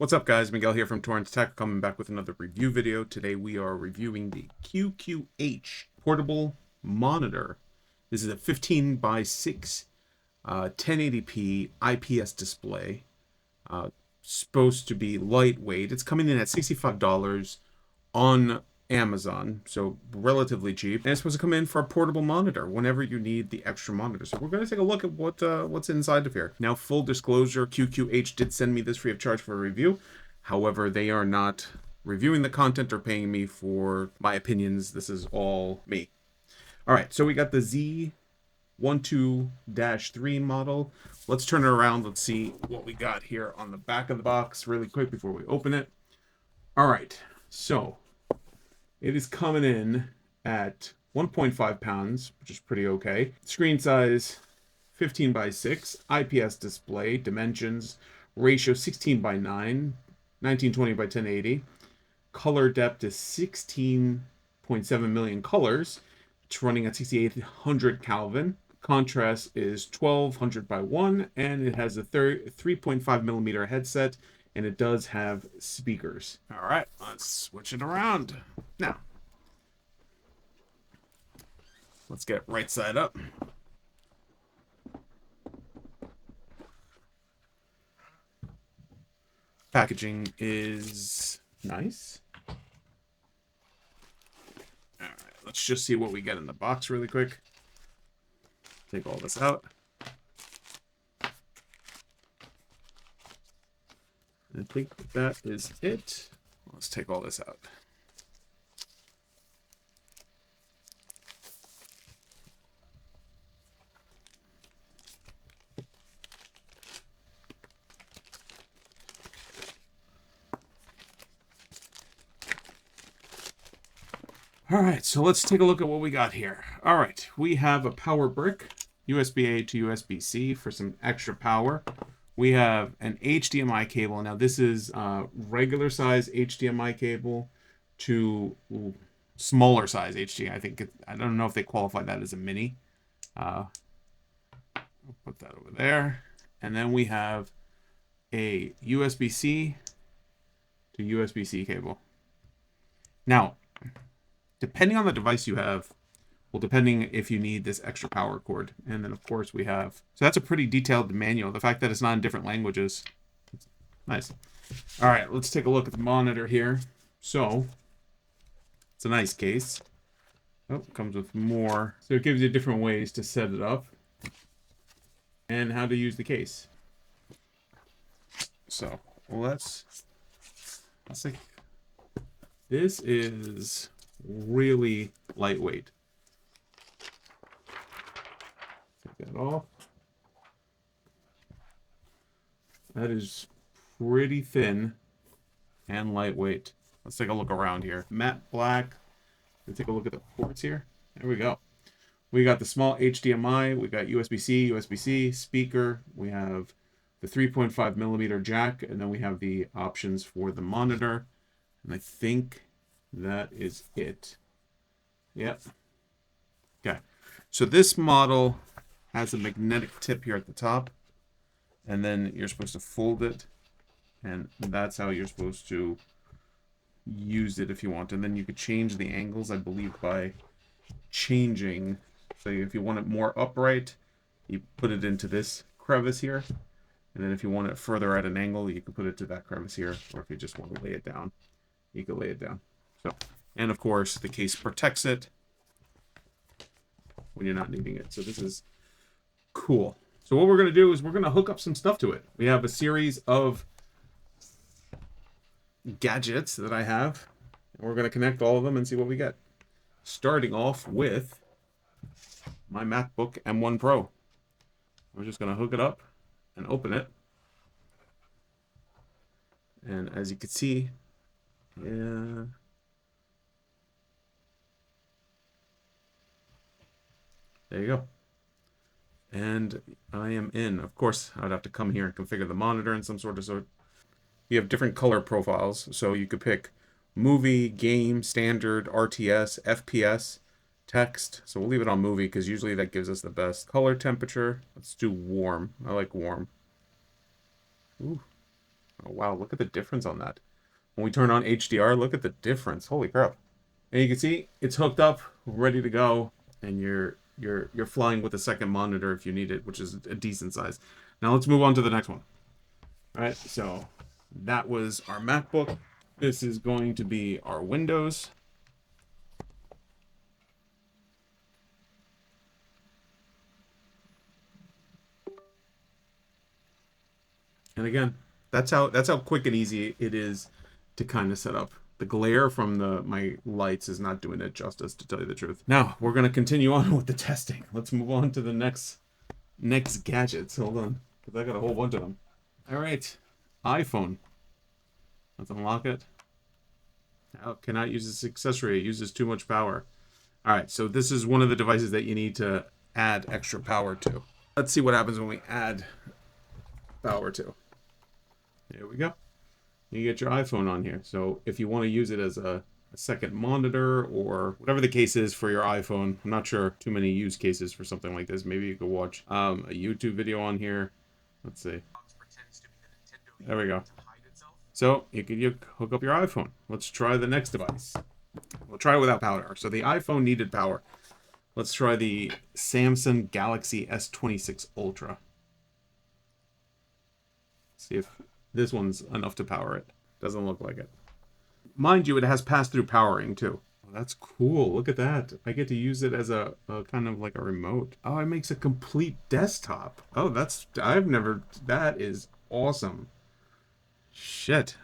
What's up guys, Miguel here from Torrance Tech, coming back with another review video. Today we are reviewing the QQH Portable Monitor. This is a 15 by 6 1080p IPS display. Supposed to be lightweight. It's coming in at $65 on Amazon, so relatively cheap. And it's supposed to come in for a portable monitor whenever you need the extra monitor. So we're going to take a look at what's inside of here. Now, full disclosure, QQH did send me this free of charge for a review. However, they are not reviewing the content or paying me for my opinions. This is all me. All right, so we got the Z12-3 model. Let's turn it around. Let's see what we got here on the back of the box really quick before we open it. All right, so it is coming in at 1.5 pounds, which is pretty okay. Screen size 15 by 6, IPS display, dimensions, ratio 16 by 9, 1920 by 1080. Color depth is 16.7 million colors. It's running at 6800 Kelvin. Contrast is 1200 by 1, and it has a 3.5 millimeter headset, and it does have speakers. All right, let's switch it around. Now, let's get it right side up. Packaging is nice. All right, let's just see what we get in the box really quick. Take all this out. I think that is it. Let's take all this out. All right, so let's take a look at what we got here. All right, we have a power brick, USB-A to USB-C for some extra power. We have an HDMI cable. Now this is regular size HDMI cable to smaller size HDMI. I don't know if they qualify that as a mini. I'll put that over there. And then we have a USB-C to USB-C cable. Now, depending on the device you have, well, depending if you need this extra power cord. And then, of course, we have... So that's a pretty detailed manual. The fact that it's not in different languages. Nice. All right, let's take a look at the monitor here. So, it's a nice case. Oh, it comes with more. So it gives you different ways to set it up. And how to use the case. So, let's see. This is really lightweight. Take that off. That is pretty thin and lightweight. Let's take a look around here. Matte black. Let's take a look at the ports here. There we go. We got the small HDMI. We got USB-C, USB-C, speaker. We have the 3.5 millimeter jack, and then we have the options for the monitor. And I think that is it. Yep. Okay. So this model has a magnetic tip here at the top, and then you're supposed to fold it, and that's how you're supposed to use it if you want. And then you could change the angles, I believe, by changing. So if you want it more upright, you put it into this crevice here, and then if you want it further at an angle, you can put it to that crevice here, or if you just want to lay it down, you can lay it down. So, and of course, the case protects it when you're not needing it. So this is cool. So what we're going to do is we're going to hook up some stuff to it. We have a series of gadgets that I have, and we're going to connect all of them and see what we get. Starting off with my MacBook M1 Pro. We're just going to hook it up and open it. And as you can see, yeah, there you go. And I am in. Of course, I'd have to come here and configure the monitor in some sort of sort. You have different color profiles, so you could pick movie, game, standard, RTS, FPS, text. So we'll leave it on movie because usually that gives us the best color temperature. Let's do warm. I like warm. Ooh. Oh, wow, look at the difference on that. When we turn on HDR, look at the difference. Holy crap. And you can see it's hooked up, ready to go, and you're flying with a second monitor if you need it, which is a decent size. Now let's move on to the next one. All right, so that was our MacBook. This is going to be our Windows. And again, that's how quick and easy it is to kind of set up. The glare from my lights is not doing it justice, to tell you the truth. Now we're gonna continue on with the testing. Let's move on to the next gadgets. Hold on, because I got a whole bunch of them. All right, iPhone. Let's unlock it. Now, cannot use this accessory. It uses too much power. All right, so this is one of the devices that you need to add extra power to. Let's see what happens when we add power to. There we go. You get your iPhone on here. So if you want to use it as a second monitor or whatever the case is for your iPhone, I'm not sure too many use cases for something like this. Maybe you could watch a YouTube video on here. Let's see. There we go. So you could hook up your iPhone. Let's try the next device. We'll try it without power. So the iPhone needed power. Let's try the Samsung Galaxy S26 Ultra. See if this one's enough to power it. Doesn't look like it. Mind you, it has pass-through powering too. Oh, that's cool. Look at that. I get to use it as a kind of like a remote. Oh, it makes a complete desktop. Oh, that is awesome. Shit.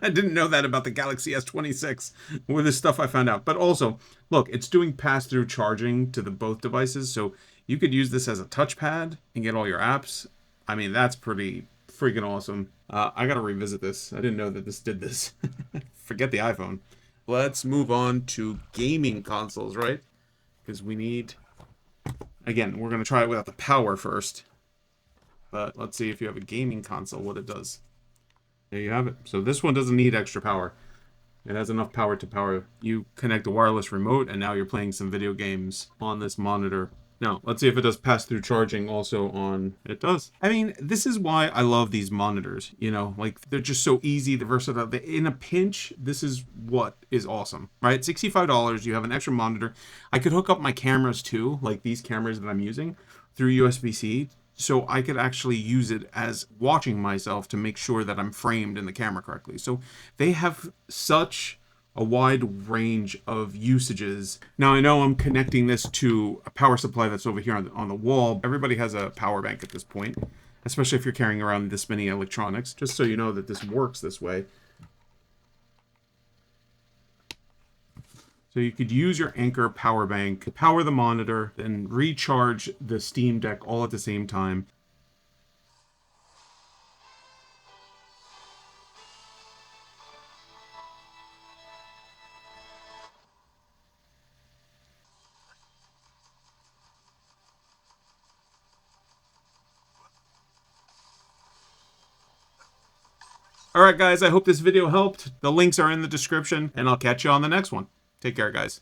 I didn't know that about the Galaxy S26 with this stuff I found out. But also, look, it's doing pass-through charging to the both devices. So you could use this as a touchpad and get all your apps. I mean, that's pretty freaking awesome. I gotta revisit this. I didn't know that this did this. Forget the iPhone. Let's move on to gaming consoles, right? Because we need... Again, we're gonna try it without the power first. But let's see if you have a gaming console, what it does. There you have it. So this one doesn't need extra power. It has enough power to power. You connect a wireless remote, and now you're playing some video games on this monitor. Now, let's see if it does pass-through charging also on... It does. I mean, this is why I love these monitors. You know, like, they're just so easy, they're versatile. In a pinch, this is what is awesome, right? $65, you have an extra monitor. I could hook up my cameras too, like these cameras that I'm using, through USB-C. So I could actually use it as watching myself to make sure that I'm framed in the camera correctly. So they have such a wide range of usages. Now I know I'm connecting this to a power supply that's over here on the wall. Everybody has a power bank at this point, especially if you're carrying around this many electronics, just so you know that this works this way. So you could use your Anker power bank to power the monitor, then recharge the Steam Deck all at the same time. Alright guys, I hope this video helped. The links are in the description, and I'll catch you on the next one. Take care, guys.